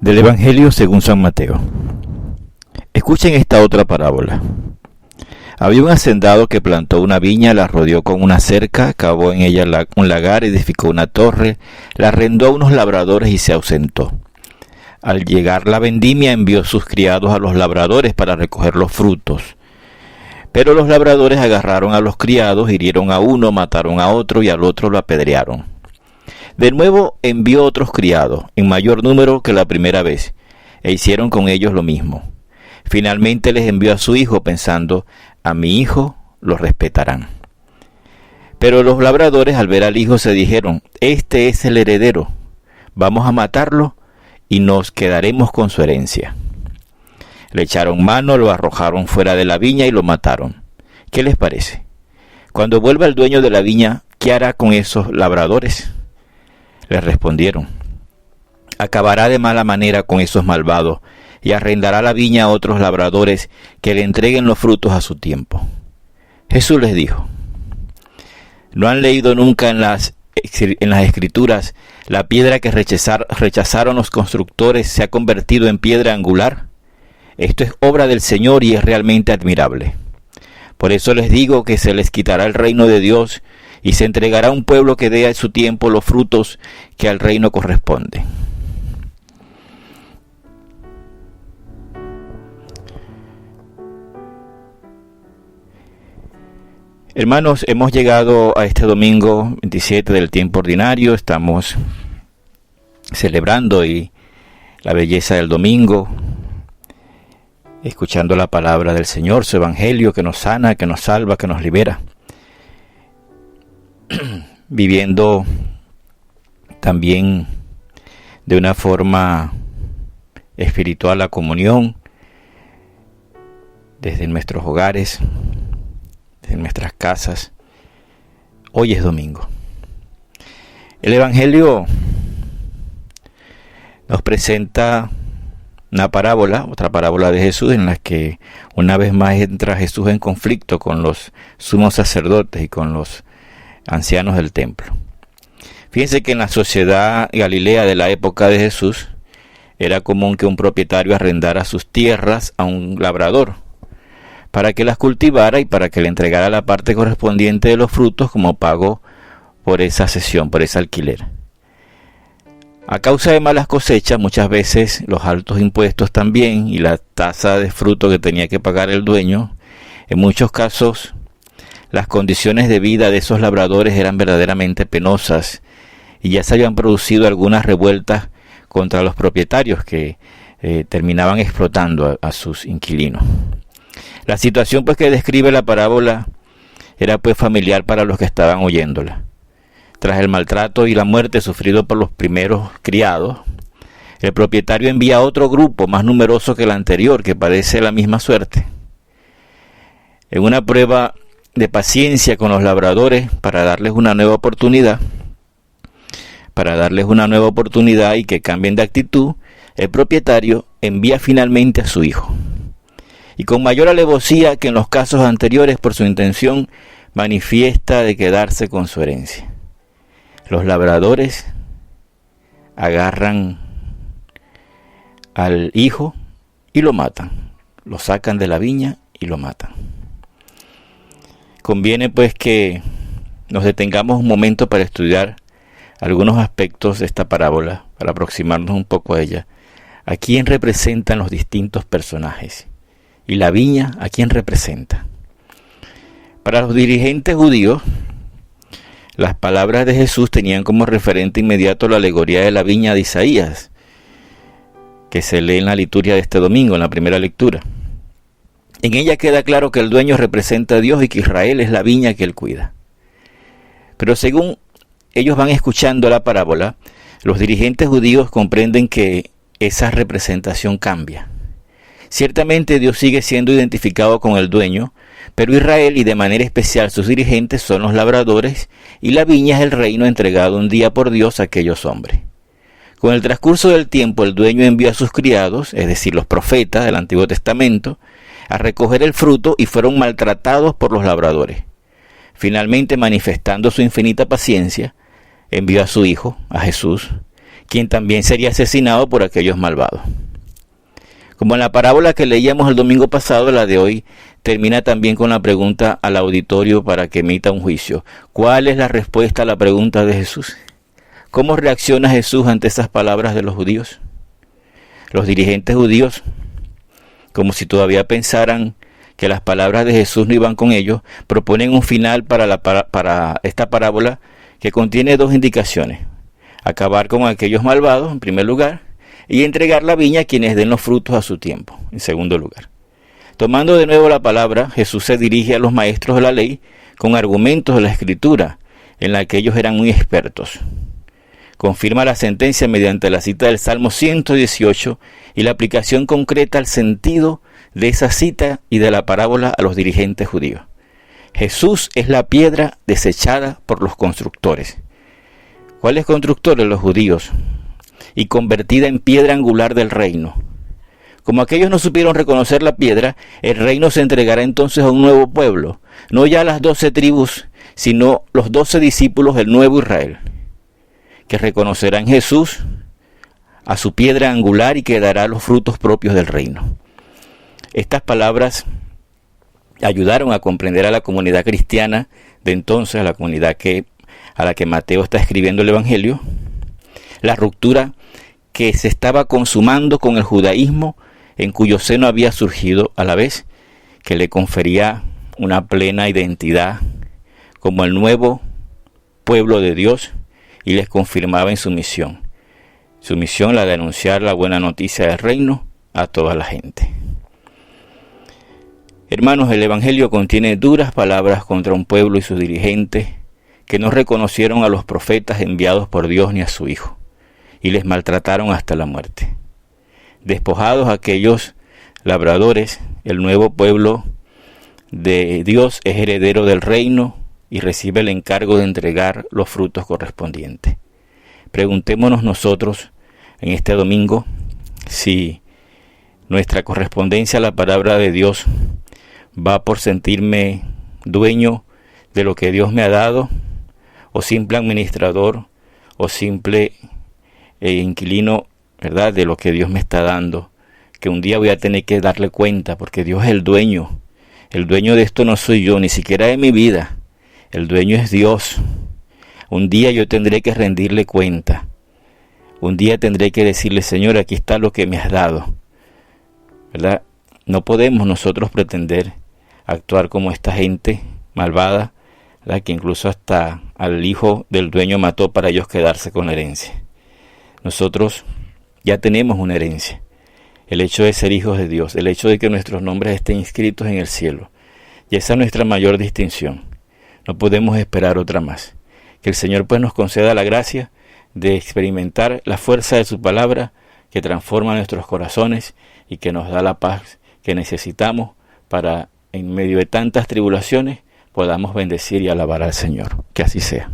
Del Evangelio según San Mateo. Escuchen esta otra parábola. Había un hacendado que plantó una viña, la rodeó con una cerca, cavó en ella un lagar, edificó una torre, la arrendó a unos labradores y se ausentó. Al llegar la vendimia envió sus criados a los labradores para recoger los frutos. Pero los labradores agarraron a los criados, hirieron a uno, mataron a otro y al otro lo apedrearon. De nuevo envió otros criados, en mayor número que la primera vez, e hicieron con ellos lo mismo. Finalmente les envió a su hijo, pensando, a mi hijo lo respetarán. Pero los labradores al ver al hijo se dijeron, este es el heredero, vamos a matarlo y nos quedaremos con su herencia. Le echaron mano, lo arrojaron fuera de la viña y lo mataron. ¿Qué les parece? Cuando vuelva el dueño de la viña, ¿qué hará con esos labradores? Les respondieron, acabará de mala manera con esos malvados y arrendará la viña a otros labradores que le entreguen los frutos a su tiempo. Jesús les dijo, ¿no han leído nunca en las Escrituras la piedra que rechazaron los constructores se ha convertido en piedra angular? Esto es obra del Señor y es realmente admirable. Por eso les digo que se les quitará el reino de Dios y se entregará a un pueblo que dé a su tiempo los frutos que al reino corresponde. Hermanos, hemos llegado a este domingo 27 del tiempo ordinario, estamos celebrando la belleza del domingo, escuchando la palabra del Señor, su Evangelio que nos sana, que nos salva, que nos libera. Viviendo también de una forma espiritual la comunión desde nuestros hogares, desde nuestras casas. Hoy es domingo. El Evangelio nos presenta una parábola, otra parábola de Jesús, en la que una vez más entra Jesús en conflicto con los sumos sacerdotes y con los ancianos del templo. Fíjense que en la sociedad galilea de la época de Jesús era común que un propietario arrendara sus tierras a un labrador para que las cultivara y para que le entregara la parte correspondiente de los frutos como pago por esa cesión, por ese alquiler. A causa de malas cosechas, muchas veces los altos impuestos también y la tasa de fruto que tenía que pagar el dueño, en muchos casos las condiciones de vida de esos labradores eran verdaderamente penosas y ya se habían producido algunas revueltas contra los propietarios que terminaban explotando a sus inquilinos. La situación pues que describe la parábola era pues familiar para los que estaban oyéndola. Tras el maltrato y la muerte sufrido por los primeros criados, el propietario envía a otro grupo más numeroso que el anterior que padece la misma suerte. En una prueba de paciencia con los labradores para darles una nueva oportunidad y que cambien de actitud, el propietario envía finalmente a su hijo. Y con mayor alevosía que en los casos anteriores, por su intención manifiesta de quedarse con su herencia. Los labradores agarran al hijo y lo matan, lo sacan de la viña y lo matan. Conviene pues que nos detengamos un momento para estudiar algunos aspectos de esta parábola, para aproximarnos un poco a ella. ¿A quién representan los distintos personajes? ¿Y la viña a quién representa? Para los dirigentes judíos, las palabras de Jesús tenían como referente inmediato la alegoría de la viña de Isaías, que se lee en la liturgia de este domingo, en la primera lectura. En ella queda claro que el dueño representa a Dios y que Israel es la viña que él cuida. Pero según ellos van escuchando la parábola, los dirigentes judíos comprenden que esa representación cambia. Ciertamente Dios sigue siendo identificado con el dueño, pero Israel y de manera especial sus dirigentes son los labradores y la viña es el reino entregado un día por Dios a aquellos hombres. Con el transcurso del tiempo el dueño envió a sus criados, es decir, los profetas del Antiguo Testamento, a recoger el fruto y fueron maltratados por los labradores. Finalmente, manifestando su infinita paciencia, envió a su Hijo, a Jesús, quien también sería asesinado por aquellos malvados. Como en la parábola que leíamos el domingo pasado, la de hoy termina también con la pregunta al auditorio para que emita un juicio. ¿Cuál es la respuesta a la pregunta de Jesús? ¿Cómo reacciona Jesús ante esas palabras de los judíos? Los dirigentes judíos, como si todavía pensaran que las palabras de Jesús no iban con ellos, proponen un final para esta parábola que contiene dos indicaciones: acabar con aquellos malvados, en primer lugar, y entregar la viña a quienes den los frutos a su tiempo, en segundo lugar. Tomando de nuevo la palabra, Jesús se dirige a los maestros de la ley con argumentos de la Escritura, en la que ellos eran muy expertos. Confirma la sentencia mediante la cita del Salmo 118 y la aplicación concreta al sentido de esa cita y de la parábola a los dirigentes judíos. Jesús es la piedra desechada por los constructores. ¿Cuáles constructores? Los judíos. Y convertida en piedra angular del reino. Como aquellos no supieron reconocer la piedra, el reino se entregará entonces a un nuevo pueblo, no ya las 12 tribus, sino los 12 discípulos del nuevo Israel, que reconocerán Jesús a su piedra angular y que dará los frutos propios del reino. Estas palabras ayudaron a comprender a la comunidad cristiana de entonces, a la comunidad a la que Mateo está escribiendo el Evangelio, la ruptura que se estaba consumando con el judaísmo, en cuyo seno había surgido a la vez que le confería una plena identidad como el nuevo pueblo de Dios y les confirmaba en su misión. Su misión, la de anunciar la buena noticia del reino a toda la gente. Hermanos, el Evangelio contiene duras palabras contra un pueblo y sus dirigentes que no reconocieron a los profetas enviados por Dios ni a su Hijo, y les maltrataron hasta la muerte. Despojados aquellos labradores, el nuevo pueblo de Dios es heredero del reino y recibe el encargo de entregar los frutos correspondientes. Preguntémonos nosotros en este domingo si nuestra correspondencia a la palabra de Dios va por sentirme dueño de lo que Dios me ha dado, o simple administrador, o simple inquilino, ¿verdad?, de lo que Dios me está dando, que un día voy a tener que darle cuenta, porque Dios es el dueño. El dueño de esto no soy yo, ni siquiera de mi vida. El dueño es Dios. Un día yo tendré que rendirle cuenta. Un día tendré que decirle: Señor, aquí está lo que me has dado, ¿verdad? No podemos nosotros pretender actuar como esta gente malvada, ¿verdad?, que incluso hasta al hijo del dueño mató para ellos quedarse con la herencia. Nosotros ya tenemos una herencia, el hecho de ser hijos de Dios, el hecho de que nuestros nombres estén inscritos en el cielo, y esa es nuestra mayor distinción. No podemos esperar otra más. Que el Señor pues nos conceda la gracia de experimentar la fuerza de su palabra que transforma nuestros corazones y que nos da la paz que necesitamos para, en medio de tantas tribulaciones, podamos bendecir y alabar al Señor. Que así sea.